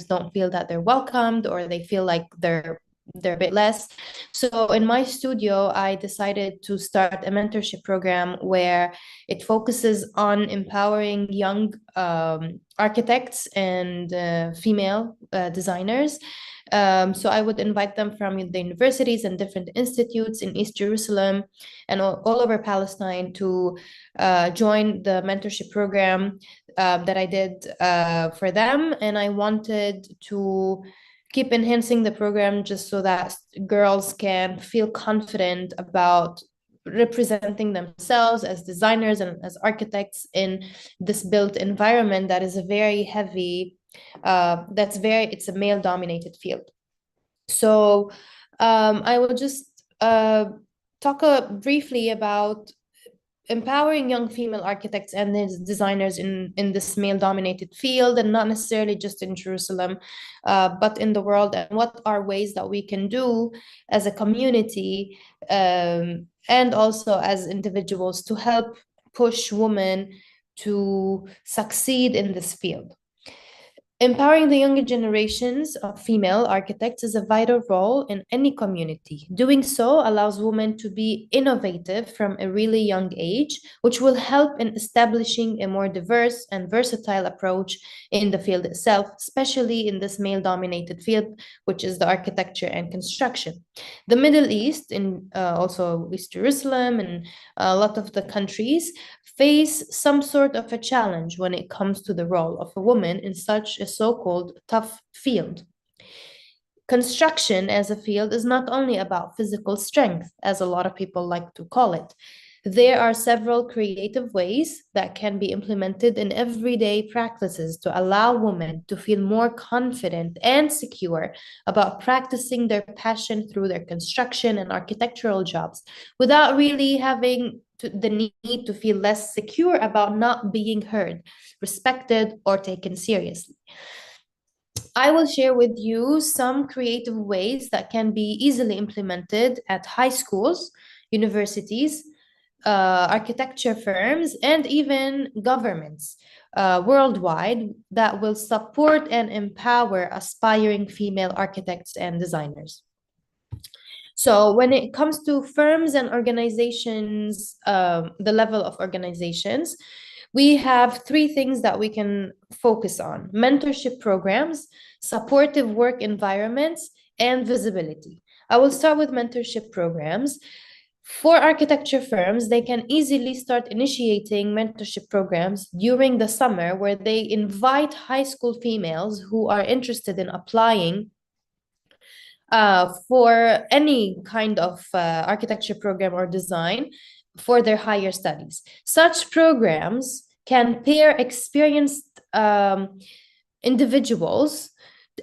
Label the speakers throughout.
Speaker 1: don't feel that they're welcomed, or they feel like they're a bit less. So in my studio, I decided to start a mentorship program where it focuses on empowering young architects and female designers. So I would invite them from the universities and different institutes in East Jerusalem and all over Palestine to join the mentorship program that I did for them. And I wanted to keep enhancing the program just so that girls can feel confident about representing themselves as designers and as architects in this built environment that is a very heavy, it's a male dominated field. So I will just talk briefly about empowering young female architects and designers in this male-dominated field, and not necessarily just in Jerusalem, but in the world, and what are ways that we can do as a community and also as individuals to help push women to succeed in this field. Empowering the younger generations of female architects is a vital role in any community. Doing so allows women to be innovative from a really young age, which will help in establishing a more diverse and versatile approach in the field itself, especially in this male-dominated field, which is the architecture and construction. The Middle East, in also East Jerusalem and a lot of the countries, face some sort of a challenge when it comes to the role of a woman in such a so-called tough field. Construction as a field is not only about physical strength, as a lot of people like to call it. There are several creative ways that can be implemented in everyday practices to allow women to feel more confident and secure about practicing their passion through their construction and architectural jobs without really having the need to feel less secure about not being heard, respected, or taken seriously. I will share with you some creative ways that can be easily implemented at high schools, universities, architecture firms, and even governments worldwide that will support and empower aspiring female architects and designers. So when it comes to firms and organizations, the level of organizations, we have three things that we can focus on: mentorship programs, supportive work environments, and visibility. I will start with mentorship programs. For architecture firms, they can easily start initiating mentorship programs during the summer where they invite high school females who are interested in applying for any kind of architecture program or design for their higher studies. Such programs can pair experienced individuals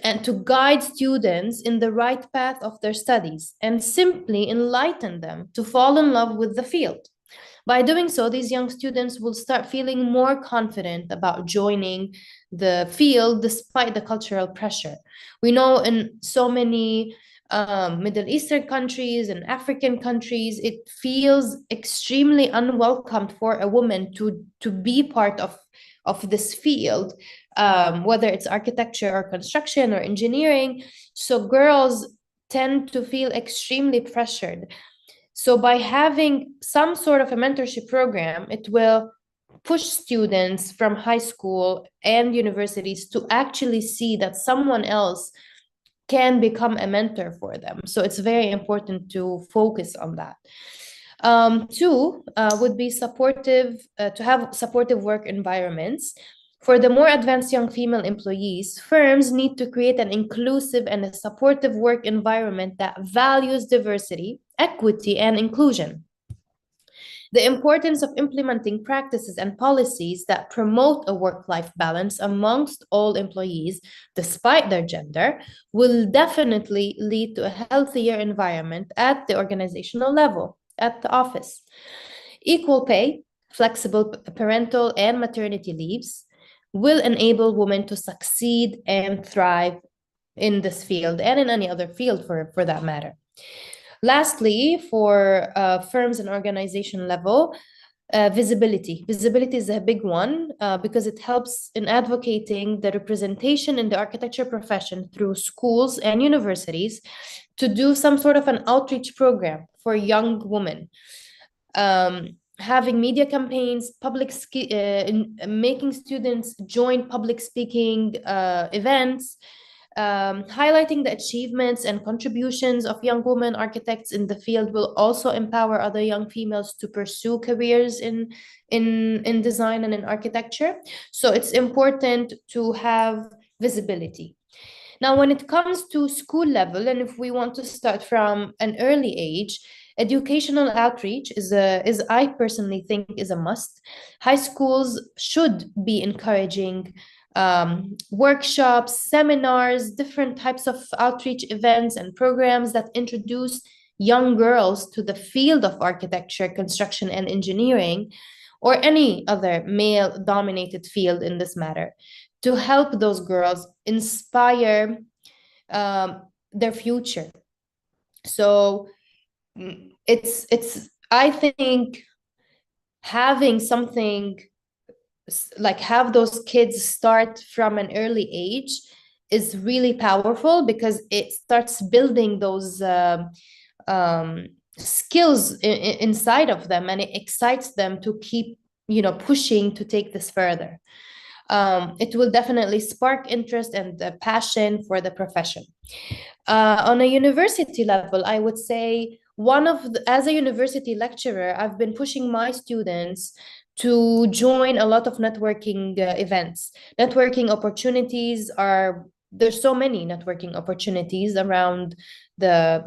Speaker 1: and to guide students in the right path of their studies and simply enlighten them to fall in love with the field. By doing so, these young students will start feeling more confident about joining the field despite the cultural pressure. We know in so many Middle Eastern countries and African countries, it feels extremely unwelcomed for a woman to be part of this field, whether it's architecture or construction or engineering. So girls tend to feel extremely pressured. So by having some sort of a mentorship program, it will push students from high school and universities to actually see that someone else can become a mentor for them. So it's very important to focus on that. Two would be to have supportive work environments. For the more advanced young female employees, firms need to create an inclusive and a supportive work environment that values diversity, equity, and inclusion. The importance of implementing practices and policies that promote a work-life balance amongst all employees, despite their gender, will definitely lead to a healthier environment at the organizational level, at the office. Equal pay, flexible parental and maternity leaves will enable women to succeed and thrive in this field and in any other field for that matter. Lastly, for firms and organization level, Visibility. Visibility is a big one because it helps in advocating the representation in the architecture profession through schools and universities to do some sort of an outreach program for young women. Having media campaigns, making students join public speaking events, highlighting the achievements and contributions of young women architects in the field will also empower other young females to pursue careers in design and in architecture. So it's important to have visibility. Now, when it comes to school level, and if we want to start from an early age, educational outreach is I personally think is a must. High schools should be encouraging workshops, seminars, different types of outreach events and programs that introduce young girls to the field of architecture, construction, and engineering, or any other male-dominated field in this matter, to help those girls inspire their future. So it's I think having something like have those kids start from an early age is really powerful because it starts building those skills inside of them, and it excites them to keep pushing to take this further. It will definitely spark interest and passion for the profession. On a university level, I would say as a university lecturer, I've been pushing my students to join a lot of networking events. Networking opportunities there's so many networking opportunities around the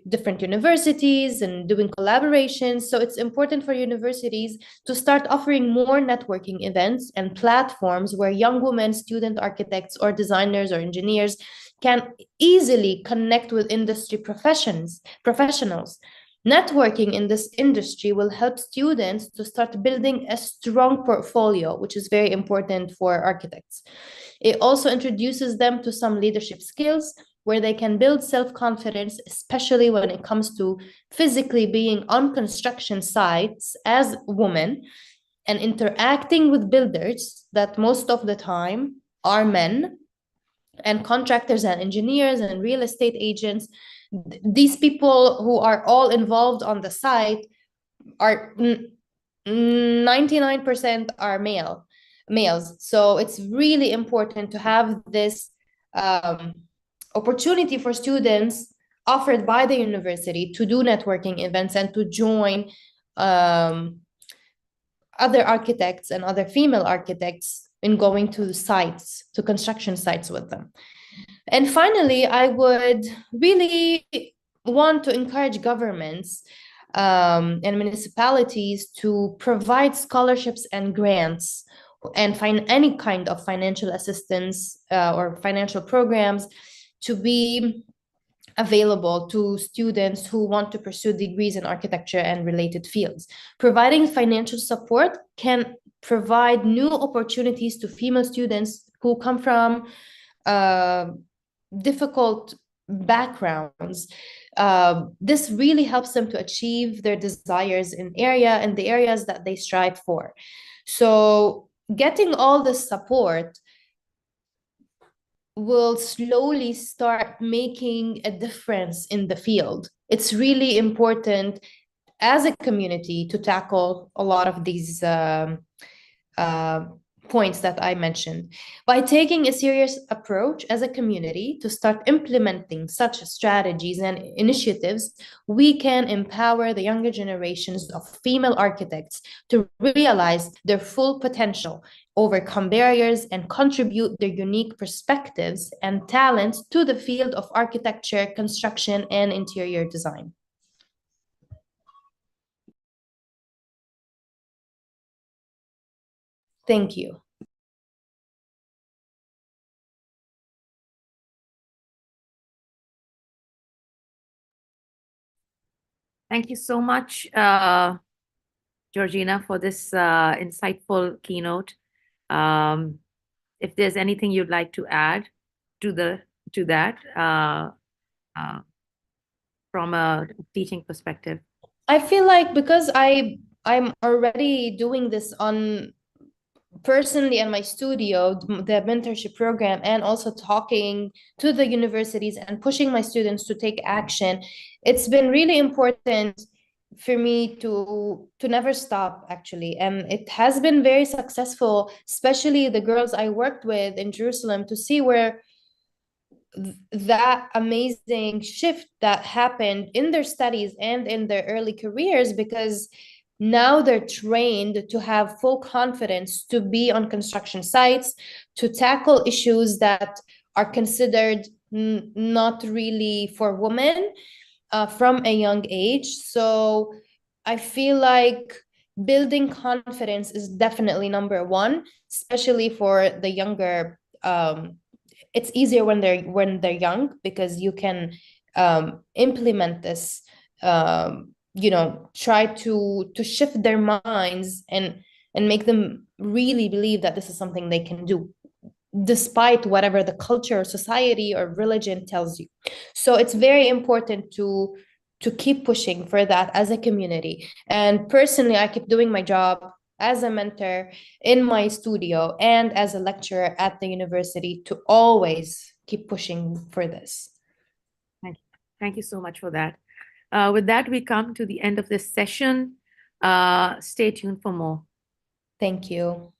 Speaker 1: different universities and doing collaborations. So it's important for universities to start offering more networking events and platforms where young women, student architects or designers or engineers can easily connect with industry professionals. Networking in this industry will help students to start building a strong portfolio, which is very important for architects. It also introduces them to some leadership skills where they can build self-confidence, especially when it comes to physically being on construction sites as women and interacting with builders that most of the time are men, and contractors and engineers and real estate agents. These people who are all involved on the site are 99% are males. So it's really important to have this opportunity for students offered by the university to do networking events and to join other architects and other female architects in going to sites, to construction sites with them. And finally, I would really want to encourage governments and municipalities to provide scholarships and grants and find any kind of financial assistance or financial programs to be available to students who want to pursue degrees in architecture and related fields. Providing financial support can provide new opportunities to female students who come from difficult backgrounds. This really helps them to achieve their desires in the areas that they strive for. So getting all this support will slowly start making a difference in the field. It's really important as a community to tackle a lot of these points that I mentioned. By taking a serious approach as a community to start implementing such strategies and initiatives, we can empower the younger generations of female architects to realize their full potential, overcome barriers, and contribute their unique perspectives and talents to the field of architecture, construction, and interior design. Thank you.
Speaker 2: Thank you so much, Georgina, for this insightful keynote. If there's anything you'd like to add to that from a teaching perspective.
Speaker 1: I feel like because I I'm already doing this on personally in my studio, the mentorship program, and also talking to the universities and pushing my students to take action. It's been really important for me to never stop, actually, and it has been very successful, especially the girls I worked with in Jerusalem, to see where that amazing shift that happened in their studies and in their early careers, because now they're trained to have full confidence to be on construction sites, to tackle issues that are considered not really for women from a young age. So I feel like building confidence is definitely number one, especially for the younger. It's easier when they're young, because you can implement this, try to shift their minds and make them really believe that this is something they can do, despite whatever the culture or society or religion tells you. So it's very important to keep pushing for that as a community. And personally, I keep doing my job as a mentor in my studio and as a lecturer at the university to always keep pushing for this.
Speaker 2: Thank you. Thank you so much for that. With that, we come to the end of this session. Stay tuned for more.
Speaker 1: Thank you.